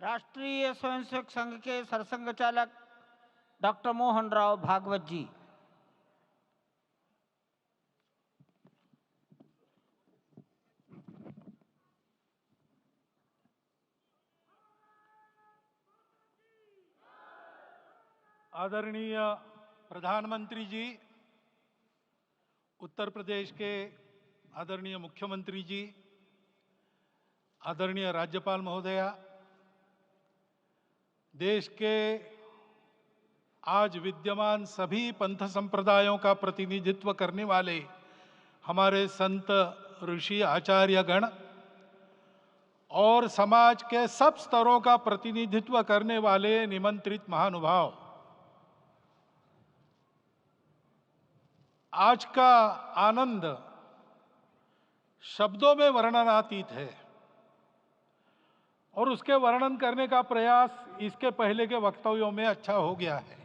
राष्ट्रीय स्वयंसेवक संघ के सरसंघ चालक डॉक्टर मोहन राव भागवत जी। आदरणीय प्रधानमंत्री जी, उत्तर प्रदेश के आदरणीय मुख्यमंत्री जी, आदरणीय राज्यपाल महोदया, देश के आज विद्यमान सभी पंथ संप्रदायों का प्रतिनिधित्व करने वाले हमारे संत ऋषि आचार्य गण और समाज के सब स्तरों का प्रतिनिधित्व करने वाले निमंत्रित महानुभाव, आज का आनंद शब्दों में वर्णनातीत है और उसके वर्णन करने का प्रयास इसके पहले के वक्तव्यों में अच्छा हो गया है।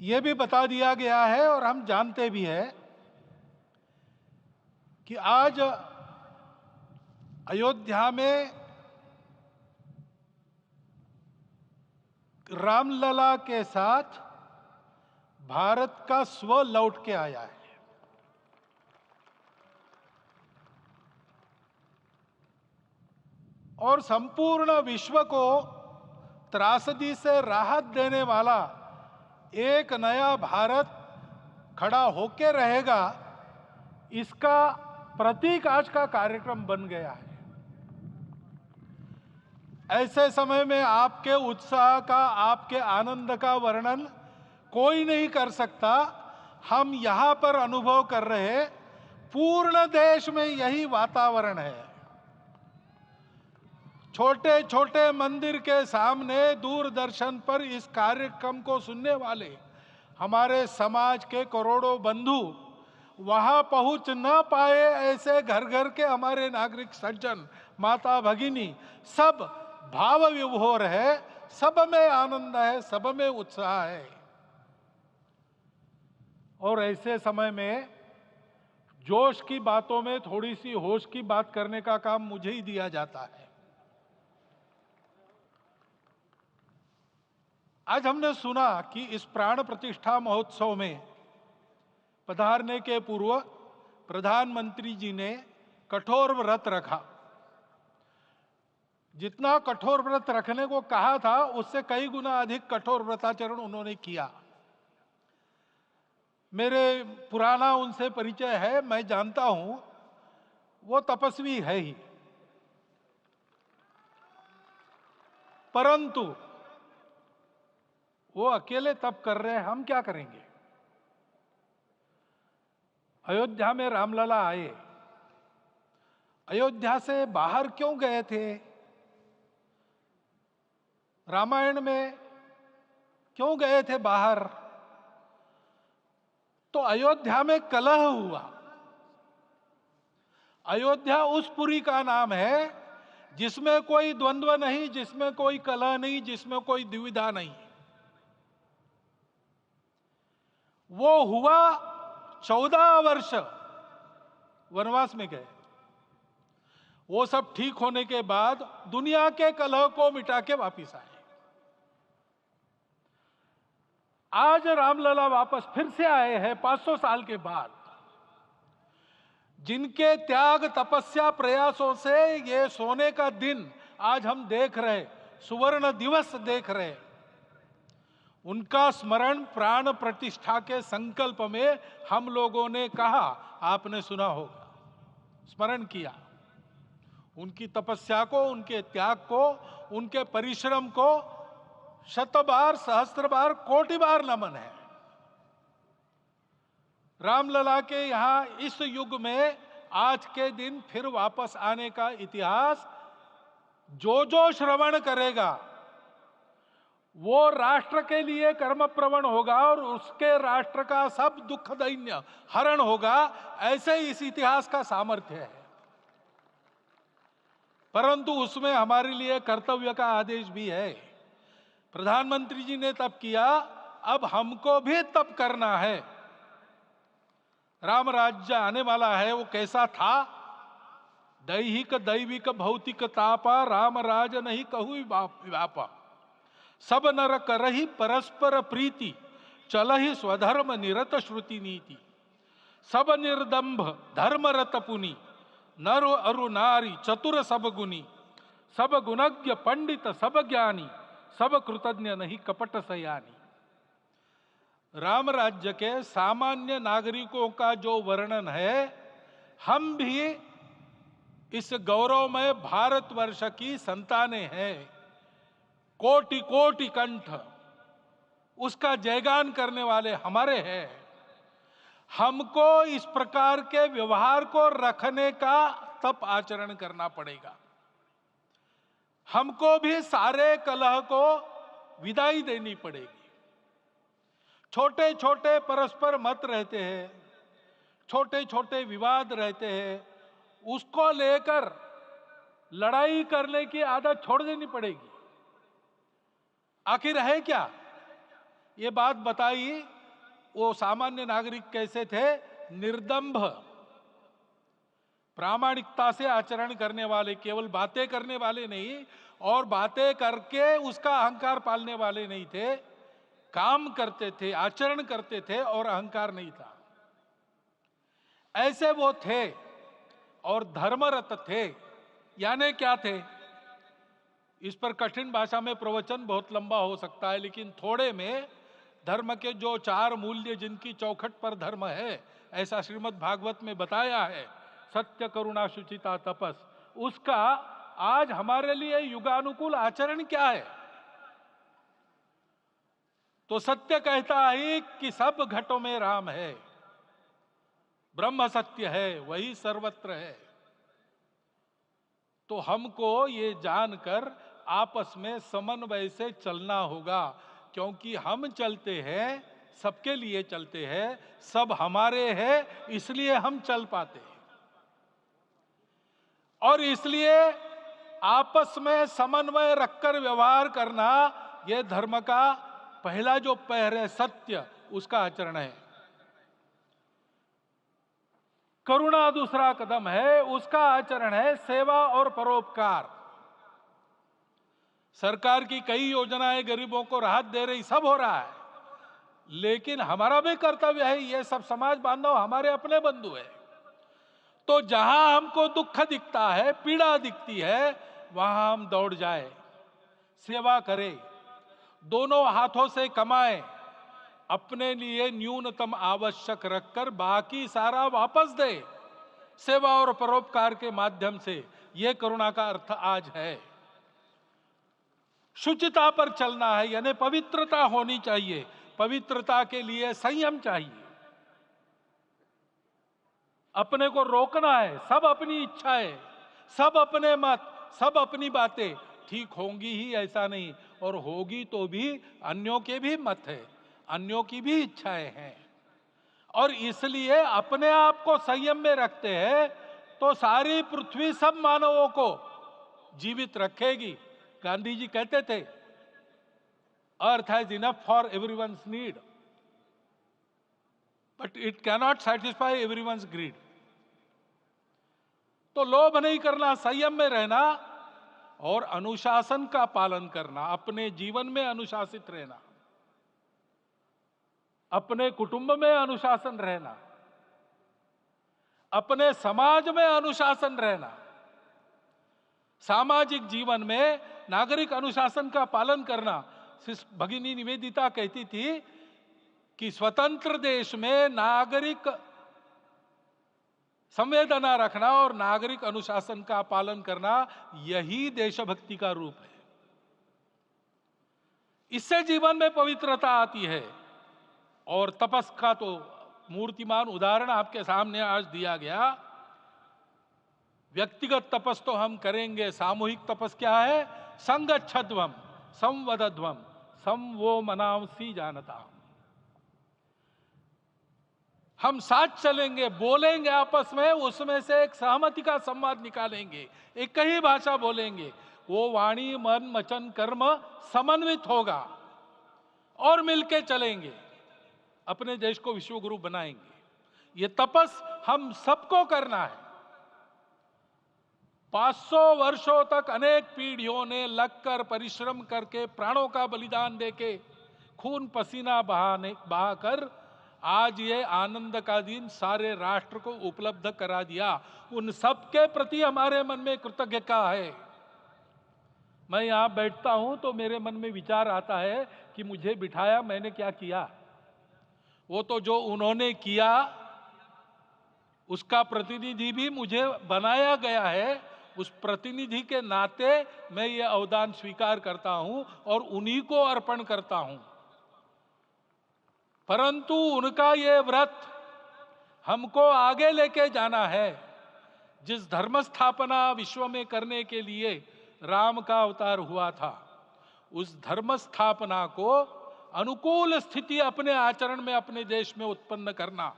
ये भी बता दिया गया है और हम जानते भी हैं कि आज अयोध्या में रामलला के साथ भारत का स्व लौट के आया है। और संपूर्ण विश्व को त्रासदी से राहत देने वाला एक नया भारत खड़ा होके रहेगा, इसका प्रतीक आज का कार्यक्रम बन गया है। ऐसे समय में आपके उत्साह का, आपके आनंद का वर्णन कोई नहीं कर सकता। हम यहां पर अनुभव कर रहे, पूर्ण देश में यही वातावरण है। छोटे छोटे मंदिर के सामने दूरदर्शन पर इस कार्यक्रम को सुनने वाले हमारे समाज के करोड़ों बंधु वहां पहुंच न पाए, ऐसे घर घर के हमारे नागरिक सज्जन, माता भगिनी सब भाव विभोर है, सब में आनंद है, सब में उत्साह है। और ऐसे समय में जोश की बातों में थोड़ी सी होश की बात करने का काम मुझे ही दिया जाता है। आज हमने सुना कि इस प्राण प्रतिष्ठा महोत्सव में पधारने के पूर्व प्रधानमंत्री जी ने कठोर व्रत रखा। जितना कठोर व्रत रखने को कहा था, उससे कई गुना अधिक कठोर व्रताचरण उन्होंने किया। मेरे पुराना उनसे परिचय है, मैं जानता हूं वो तपस्वी है ही, परंतु वो अकेले तप कर रहे हैं, हम क्या करेंगे। अयोध्या में रामलला आए, अयोध्या से बाहर क्यों गए थे? रामायण में क्यों गए थे बाहर? तो अयोध्या में कलह हुआ। अयोध्या उस पुरी का नाम है जिसमें कोई द्वंद्व नहीं, जिसमें कोई कलह नहीं, जिसमें कोई दुविधा नहीं। वो हुआ 14 वर्ष वनवास में गए। वो सब ठीक होने के बाद दुनिया के कलह को मिटा के वापिस आए। आज रामलला वापस फिर से आए हैं 500 साल के बाद। जिनके त्याग, तपस्या, प्रयासों से ये सोने का दिन आज हम देख रहे, सुवर्ण दिवस देख रहे, उनका स्मरण प्राण प्रतिष्ठा के संकल्प में हम लोगों ने कहा, आपने सुना होगा, स्मरण किया। उनकी तपस्या को, उनके त्याग को, उनके परिश्रम को शत बार, सहस्त्र बार, कोटि बार नमन है। रामलला के यहां इस युग में आज के दिन फिर वापस आने का इतिहास जो जो श्रवण करेगा वो राष्ट्र के लिए कर्मप्रवण होगा और उसके राष्ट्र का सब दुख दैन्य हरण होगा। ऐसे इस इतिहास का सामर्थ्य है। परंतु उसमें हमारे लिए कर्तव्य का आदेश भी है। प्रधानमंत्री जी ने तप किया, अब हमको भी तप करना है। राम राज्य आने वाला है, वो कैसा था दैहिक दैविक भौतिक तापा राम राज नहीं कहु व्यापा। सब नर करहि परस्पर प्रीति चलहि स्वधर्म निरत श्रुति नीति। सब निर्दंभ धर्मरत पुनि नर अरु नारी चतुर सब गुनी। सब गुणज्ञ पंडित सब ज्ञानी सब कृतज्ञ नहीं कपट सयानी। राम राज्य के सामान्य नागरिकों का जो वर्णन है, हम भी इस गौरवमय भारतवर्ष की संतानें हैं। कोटि कोटि कंठ उसका जयगान करने वाले हमारे हैं। हमको इस प्रकार के व्यवहार को रखने का तप आचरण करना पड़ेगा। हमको भी सारे कलह को विदाई देनी पड़ेगी। छोटे छोटे परस्पर मत रहते हैं, छोटे छोटे विवाद रहते हैं, उसको लेकर लड़ाई करने की आदत छोड़ देनी पड़ेगी। आखिर है क्या? ये बात बताई, वो सामान्य नागरिक कैसे थे? निर्दंभ, प्रामाणिकता से आचरण करने वाले, केवल बातें करने वाले नहीं और बातें करके उसका अहंकार पालने वाले नहीं थे। काम करते थे, आचरण करते थे और अहंकार नहीं था। ऐसे वो थे और धर्मरत थे। यानी क्या थे? इस पर कठिन भाषा में प्रवचन बहुत लंबा हो सकता है, लेकिन थोड़े में धर्म के जो 4 मूल्य जिनकी चौखट पर धर्म है, ऐसा श्रीमद् भागवत में बताया है, सत्य करुणा शुचिता तपस, उसका आज हमारे लिए युगानुकूल आचरण क्या है? तो सत्य कहता है कि सब घटों में राम है, ब्रह्म सत्य है, वही सर्वत्र है। तो हमको ये जानकर आपस में समन्वय से चलना होगा, क्योंकि हम चलते हैं, सबके लिए चलते हैं, सब हमारे हैं, इसलिए हम चल पाते हैं। और इसलिए आपस में समन्वय रखकर व्यवहार करना, यह धर्म का पहला जो पैर है, सत्य, उसका आचरण है। करुणा दूसरा कदम है, उसका आचरण है सेवा और परोपकार। सरकार की कई योजनाएं गरीबों को राहत दे रही, सब हो रहा है, लेकिन हमारा भी कर्तव्य है, ये सब समाज बांधव हमारे अपने बंधु है। तो जहां हमको दुख दिखता है, पीड़ा दिखती है, वहां हम दौड़ जाए, सेवा करें, दोनों हाथों से कमाएं, अपने लिए न्यूनतम आवश्यक रखकर बाकी सारा वापस दे, सेवा और परोपकार के माध्यम से। यह करुणा का अर्थ आज है। शुचिता पर चलना है, यानी पवित्रता होनी चाहिए। पवित्रता के लिए संयम चाहिए, अपने को रोकना है। सब अपनी इच्छाएं, सब अपने मत, सब अपनी बातें ठीक होंगी ही ऐसा नहीं, और होगी तो भी अन्यों के भी मत है, अन्यों की भी इच्छाएं हैं। और इसलिए अपने आप को संयम में रखते हैं तो सारी पृथ्वी सब मानवों को जीवित रखेगी। गांधी जी कहते थे, earth has enough for everyone's need, but it cannot satisfy everyone's greed. तो लोभ नहीं करना, संयम में रहना और अनुशासन का पालन करना, अपने जीवन में अनुशासित रहना, अपने कुटुंब में अनुशासन रहना, अपने समाज में अनुशासन रहना। सामाजिक जीवन में नागरिक अनुशासन का पालन करना। भगिनी निवेदिता कहती थी कि स्वतंत्र देश में नागरिक संवेदना रखना और नागरिक अनुशासन का पालन करना, यही देशभक्ति का रूप है। इससे जीवन में पवित्रता आती है। और तपस का तो मूर्तिमान उदाहरण आपके सामने आज दिया गया। व्यक्तिगत तपस तो हम करेंगे, सामूहिक तपस क्या है? संगच्छध्वम संवदध्वम संवो मनांसी जानता। हम साथ चलेंगे, बोलेंगे आपस में, उसमें से एक सहमति का संवाद निकालेंगे, एक ही भाषा बोलेंगे, वो वाणी मन वचन कर्म समन्वित होगा और मिलके चलेंगे, अपने देश को विश्वगुरु बनाएंगे। ये तपस हम सबको करना है। 500 वर्षों तक अनेक पीढ़ियों ने लगकर परिश्रम करके प्राणों का बलिदान देके खून पसीना बहाकर आज ये आनंद का दिन सारे राष्ट्र को उपलब्ध करा दिया। उन सब के प्रति हमारे मन में कृतज्ञता है। मैं यहां बैठता हूं तो मेरे मन में विचार आता है कि मुझे बिठाया, मैंने क्या किया? वो तो जो उन्होंने किया उसका प्रतिनिधि भी मुझे बनाया गया है। उस प्रतिनिधि के नाते मैं ये अवदान स्वीकार करता हूं और उन्हीं को अर्पण करता हूं। परंतु उनका ये व्रत हमको आगे लेके जाना है। जिस धर्म स्थापना विश्व में करने के लिए राम का अवतार हुआ था, उस धर्म स्थापना को अनुकूल स्थिति अपने आचरण में अपने देश में उत्पन्न करना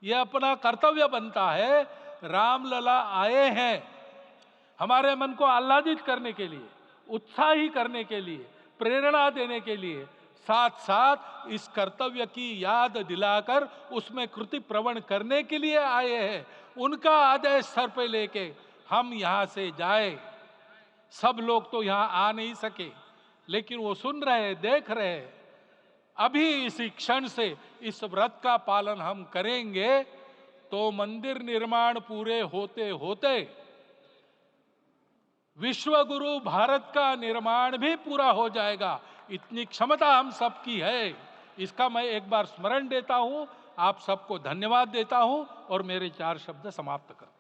यह अपना कर्तव्य बनता है। रामलला आए हैं हमारे मन को आह्लादित करने के लिए, उत्साही करने के लिए, प्रेरणा देने के लिए, साथ साथ इस कर्तव्य की याद दिलाकर उसमें कृति प्रवण करने के लिए आए हैं। उनका आदेश सर पे लेके हम यहां से जाए। सब लोग तो यहां आ नहीं सके, लेकिन वो सुन रहे, देख रहे। अभी इसी क्षण से इस व्रत का पालन हम करेंगे तो मंदिर निर्माण पूरे होते होते विश्व गुरु भारत का निर्माण भी पूरा हो जाएगा। इतनी क्षमता हम सबकी है। इसका मैं एक बार स्मरण देता हूं, आप सबको धन्यवाद देता हूं और मेरे 4 शब्द समाप्त करता हूं।